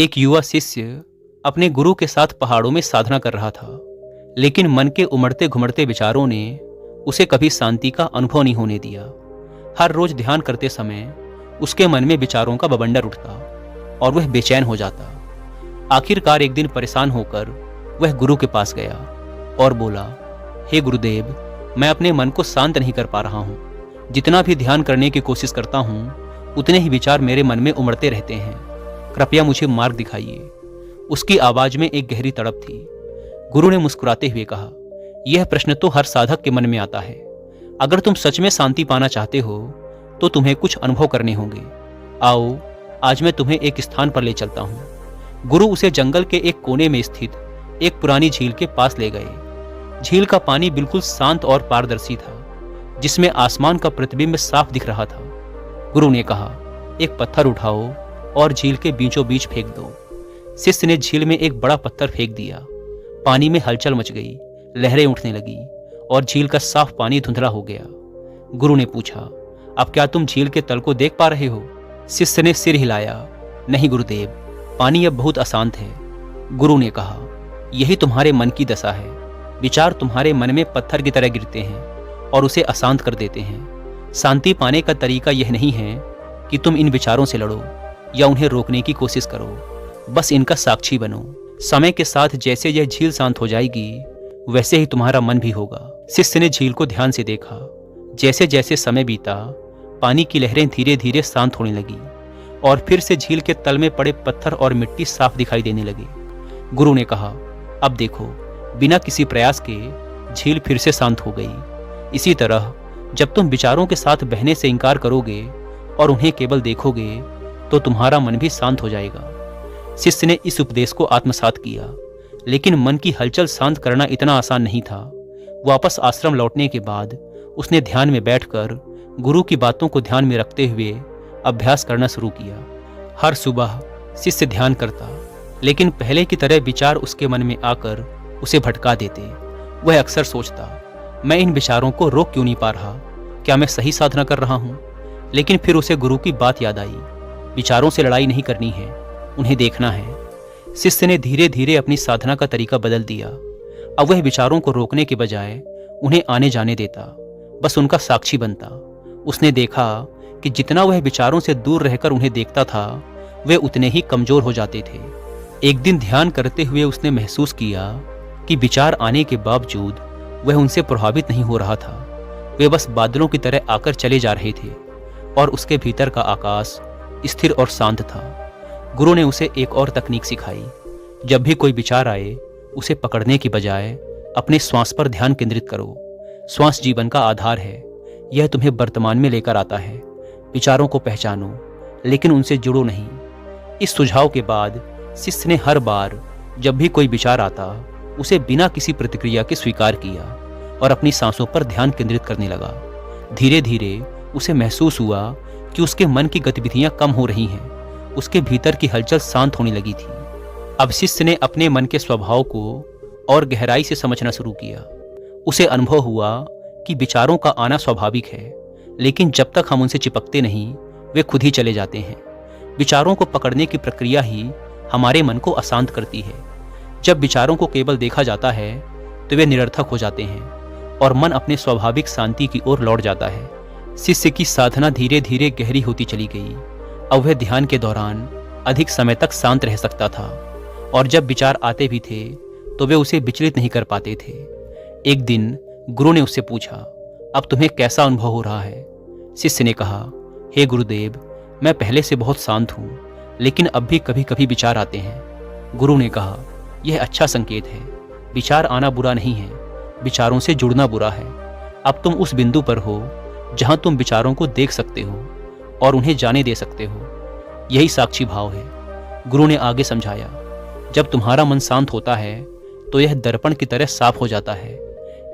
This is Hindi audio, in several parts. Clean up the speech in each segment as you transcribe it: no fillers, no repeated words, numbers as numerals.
एक युवा शिष्य अपने गुरु के साथ पहाड़ों में साधना कर रहा था, लेकिन मन के उमड़ते घुमड़ते विचारों ने उसे कभी शांति का अनुभव नहीं होने दिया। हर रोज ध्यान करते समय उसके मन में विचारों का बवंडर उठता और वह बेचैन हो जाता। आखिरकार एक दिन परेशान होकर वह गुरु के पास गया और बोला, हे गुरुदेव, मैं अपने मन को शांत नहीं कर पा रहा हूँ। जितना भी ध्यान करने की कोशिश करता हूँ उतने ही विचार मेरे मन में उमड़ते रहते हैं। कृपया मुझे मार्ग दिखाइए। उसकी आवाज में एक गहरी तड़प थी। गुरु ने मुस्कुराते हुए कहा, यह प्रश्न तो हर साधक के मन में आता है। अगर तुम सच में शांति पाना चाहते हो तो तुम्हें कुछ अनुभव करने होंगे। आओ, आज मैं तुम्हें एक स्थान पर ले चलता हूँ। गुरु उसे जंगल के एक कोने में स्थित एक पुरानी झील के पास ले गए। झील का पानी बिल्कुल शांत और पारदर्शी था, जिसमें आसमान का प्रतिबिंब साफ दिख रहा था। गुरु ने कहा, एक पत्थर उठाओ और झील के बीचों बीच फेंक दो। शिष्य ने झील में एक बड़ा पत्थर फेंक दिया। पानी में हलचल मच गई, लहरें उठने लगी और झील का साफ पानी धुंधला हो गया। गुरु ने पूछा, अब क्या तुम झील के तल को देख पा रहे हो? शिष्य ने सिर हिलाया, नहीं गुरुदेव, पानी अब बहुत अशांत है। गुरु ने कहा, यही तुम्हारे मन की दशा है। विचार तुम्हारे मन में पत्थर की तरह गिरते हैं और उसे अशांत कर देते हैं। शांति पाने का तरीका यह नहीं है कि तुम इन विचारों से लड़ो या उन्हें रोकने की कोशिश करो, बस इनका साक्षी बनो। समय के साथ जैसे यह झील शांत हो जाएगी वैसे ही तुम्हारा मन भी होगा। शिष्य ने झील को ध्यान से देखा। जैसे जैसे समय बीता, पानी की लहरें धीरे धीरे शांत होने लगी और फिर से झील के तल में पड़े पत्थर और मिट्टी साफ दिखाई देने लगे। गुरु ने कहा, अब देखो, बिना किसी प्रयास के झील फिर से शांत हो गई। इसी तरह जब तुम विचारों के साथ बहने से इनकार करोगे और उन्हें केवल देखोगे तो तुम्हारा मन भी शांत हो जाएगा। शिष्य ने इस उपदेश को आत्मसात किया, लेकिन मन की हलचल शांत करना इतना आसान नहीं था। वापस आश्रम लौटने के बाद उसने ध्यान में बैठकर गुरु की बातों को ध्यान में रखते हुए अभ्यास करना शुरू किया। हर सुबह शिष्य ध्यान करता, लेकिन पहले की तरह विचार उसके मन में आकर उसे भटका देते। वह अक्सर सोचता, मैं इन विचारों को रोक क्यों नहीं पा रहा? क्या मैं सही साधना कर रहा हूँ? लेकिन फिर उसे गुरु की बात याद आई, विचारों से लड़ाई नहीं करनी है, उन्हें देखना है। शिष्य ने धीरे धीरे अपनी साधना का तरीका बदल दिया। अब वह विचारों को रोकने के बजाय उन्हें आने जाने देता, बस उनका साक्षी बनता। उसने देखा कि जितना वह विचारों से दूर रहकर उन्हें देखता था, वे उतने ही कमजोर हो जाते थे। एक दिन ध्यान करते हुए उसने महसूस किया कि विचार आने के बावजूद वह उनसे प्रभावित नहीं हो रहा था। वे बस बादलों की तरह आकर चले जा रहे थे और उसके भीतर का आकाश स्थिर और शांत था। गुरु ने उसे एक और तकनीक सिखाई। जब भी कोई विचार आए, उसे पकड़ने की बजाय अपने श्वास पर ध्यान केंद्रित करो। श्वास जीवन का आधार है, यह तुम्हें वर्तमान में लेकर आता है। विचारों को पहचानो, लेकिन उनसे जुड़ो नहीं। इस सुझाव के बाद शिष्य ने हर बार जब भी कोई विचार आता, उसे बिना किसी प्रतिक्रिया के स्वीकार किया और अपनी सांसों पर ध्यान केंद्रित करने लगा। धीरे धीरे उसे महसूस हुआ कि उसके मन की गतिविधियां कम हो रही हैं। उसके भीतर की हलचल शांत होने लगी थी। अब शिष्य ने अपने मन के स्वभाव को और गहराई से समझना शुरू किया। उसे अनुभव हुआ कि विचारों का आना स्वाभाविक है, लेकिन जब तक हम उनसे चिपकते नहीं, वे खुद ही चले जाते हैं। विचारों को पकड़ने की प्रक्रिया ही हमारे मन को अशांत करती है। जब विचारों को केवल देखा जाता है तो वे निरर्थक हो जाते हैं और मन अपने स्वाभाविक शांति की ओर लौट जाता है। शिष्य की साधना धीरे धीरे गहरी होती चली गई। अब वह ध्यान के दौरान अधिक समय तक शांत रह सकता था और जब विचार आते भी थे तो वे उसे विचलित नहीं कर पाते थे। एक दिन गुरु ने उससे पूछा, अब तुम्हें कैसा अनुभव हो रहा है? शिष्य ने कहा, हे गुरुदेव, मैं पहले से बहुत शांत हूँ, लेकिन अब भी कभी कभी विचार आते हैं। गुरु ने कहा, यह अच्छा संकेत है। विचार आना बुरा नहीं है, विचारों से जुड़ना बुरा है। अब तुम उस बिंदु पर हो जहां तुम विचारों को देख सकते हो और उन्हें जाने दे सकते हो। यही साक्षी भाव है। गुरु ने आगे समझाया, जब तुम्हारा मन शांत होता है तो यह दर्पण की तरह साफ हो जाता है।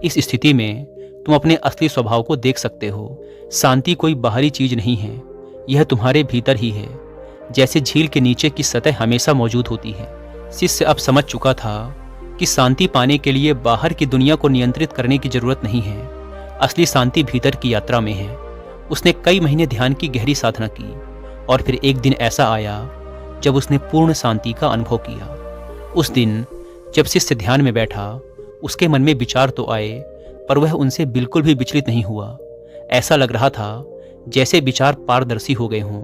इस स्थिति में तुम अपने असली स्वभाव को देख सकते हो। शांति कोई बाहरी चीज नहीं है, यह तुम्हारे भीतर ही है, जैसे झील के नीचे की सतह हमेशा मौजूद होती है। शिष्य अब समझ चुका था कि शांति पाने के लिए बाहर की दुनिया को नियंत्रित करने की जरूरत नहीं है। असली शांति भीतर की यात्रा में है। उसने कई महीने ध्यान की गहरी साधना की और फिर एक दिन ऐसा आया जब उसने पूर्ण शांति का अनुभव किया। उस दिन जब शिष्य ध्यान में बैठा, उसके मन में विचार तो आए, पर वह उनसे बिल्कुल भी विचलित नहीं हुआ। ऐसा लग रहा था जैसे विचार पारदर्शी हो गए हों।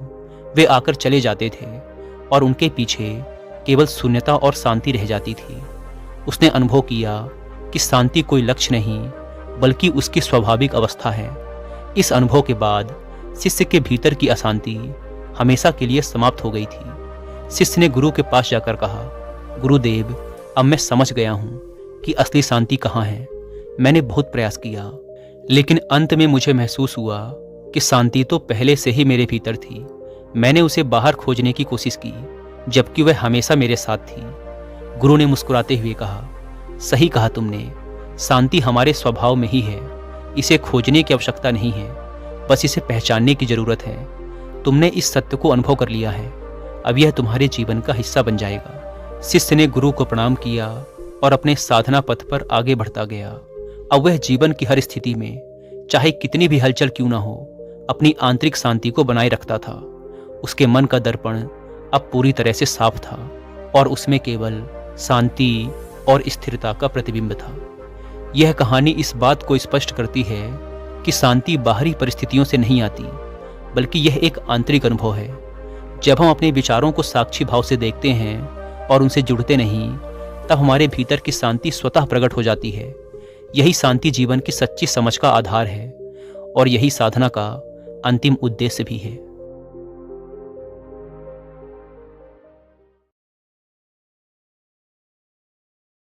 वे आकर चले जाते थे और उनके पीछे केवल शून्यता और शांति रह जाती थी। उसने अनुभव किया कि शांति कोई लक्ष्य नहीं, बल्कि उसकी स्वाभाविक अवस्था है। इस अनुभव के बाद शिष्य के भीतर की अशांति हमेशा के लिए समाप्त हो गई थी। शिष्य ने गुरु के पास जाकर कहा, गुरुदेव, अब मैं समझ गया हूँ कि असली शांति कहाँ है। मैंने बहुत प्रयास किया, लेकिन अंत में मुझे महसूस हुआ कि शांति तो पहले से ही मेरे भीतर थी। मैंने उसे बाहर खोजने की कोशिश की, जबकि वह हमेशा मेरे साथ थी। गुरु ने मुस्कुराते हुए कहा, सही कहा तुमने, शांति हमारे स्वभाव में ही है। इसे खोजने की आवश्यकता नहीं है, बस इसे पहचानने की जरूरत है। तुमने इस सत्य को अनुभव कर लिया है, अब यह तुम्हारे जीवन का हिस्सा बन जाएगा। शिष्य ने गुरु को प्रणाम किया और अपने साधना पथ पर आगे बढ़ता गया। अब वह जीवन की हर स्थिति में, चाहे कितनी भी हलचल क्यों ना हो, अपनी आंतरिक शांति को बनाए रखता था। उसके मन का दर्पण अब पूरी तरह से साफ था और उसमें केवल शांति और स्थिरता का प्रतिबिंब था। यह कहानी इस बात को स्पष्ट करती है कि शांति बाहरी परिस्थितियों से नहीं आती, बल्कि यह एक आंतरिक अनुभव है। जब हम अपने विचारों को साक्षी भाव से देखते हैं और उनसे जुड़ते नहीं, तब हमारे भीतर की शांति स्वतः प्रकट हो जाती है। यही शांति जीवन की सच्ची समझ का आधार है और यही साधना का अंतिम उद्देश्य भी है।